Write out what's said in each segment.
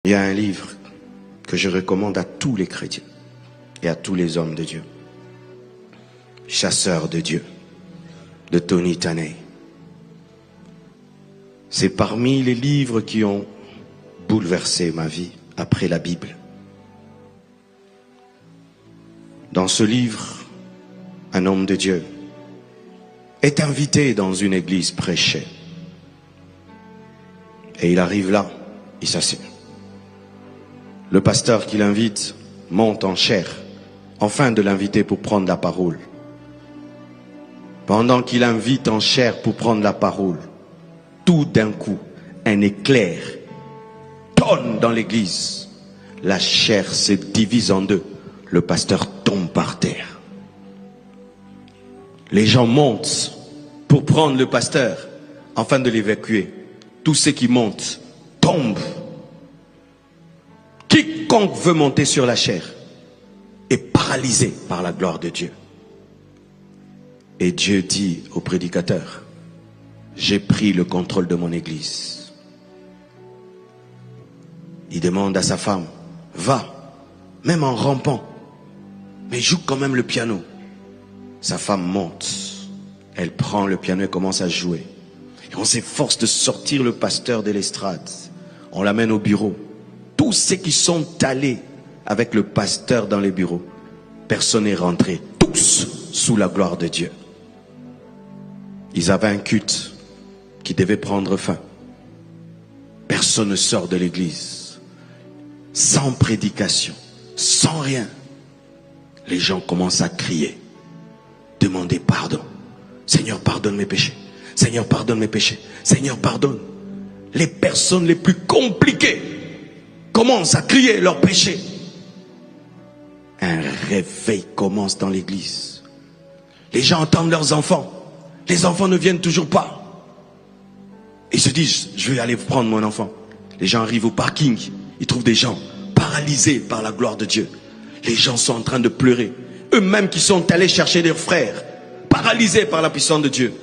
Il y a un livre que je recommande à tous les chrétiens et à tous les hommes de Dieu. Chasseur de Dieu, de Tony Taney. C'est parmi les livres qui ont bouleversé ma vie après la Bible. Dans ce livre, un homme de Dieu est invité dans une église prêchée. Et il arrive là, il s'assied. Le pasteur qui l'invite monte en chair, afin de l'inviter pour prendre la parole. Pendant qu'il invite en chair pour prendre la parole, tout d'un coup, un éclair tonne dans l'église. La chair se divise en deux. Le pasteur tombe par terre. Les gens montent pour prendre le pasteur afin de l'évacuer. Tous ceux qui montent tombent. Quiconque veut monter sur la chair est paralysé par la gloire de Dieu. Et Dieu dit au prédicateur, j'ai pris le contrôle de mon église. Il demande à sa femme, va, même en rampant, mais joue quand même le piano. Sa femme monte, elle prend le piano et commence à jouer. Et on s'efforce de sortir le pasteur de l'estrade. On l'amène au bureau. Tous ceux qui sont allés avec le pasteur dans les bureaux, personne n'est rentré, tous sous la gloire de Dieu. Ils avaient un culte qui devait prendre fin. Personne ne sort de l'église. Sans prédication, sans rien. Les gens commencent à crier, demander pardon. Seigneur, pardonne mes péchés. Seigneur, pardonne mes péchés. Seigneur, pardonne. Les personnes les plus compliquées commencent à crier leurs péchés. Un réveil commence dans l'église. Les gens entendent leurs enfants. Les enfants ne viennent toujours pas. Ils se disent, je vais aller prendre mon enfant. Les gens arrivent au parking. Ils trouvent des gens paralysés par la gloire de Dieu. Les gens sont en train de pleurer. Eux-mêmes qui sont allés chercher leurs frères, paralysés par la puissance de Dieu.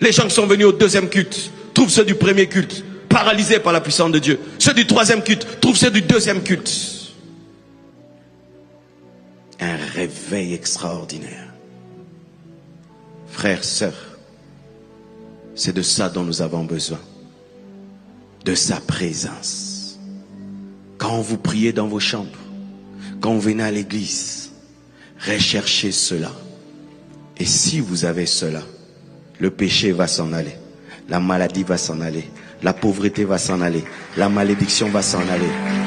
Les gens qui sont venus au deuxième culte trouvent ceux du premier culte paralysés par la puissance de Dieu. Ceux du troisième culte trouvent ceux du deuxième culte. Un réveil extraordinaire. Frères, sœurs, c'est de ça dont nous avons besoin. De sa présence. Quand vous priez dans vos chambres, quand vous venez à l'église, recherchez cela. Et si vous avez cela, le péché va s'en aller. La maladie va s'en aller. La pauvreté va s'en aller. La malédiction va s'en aller.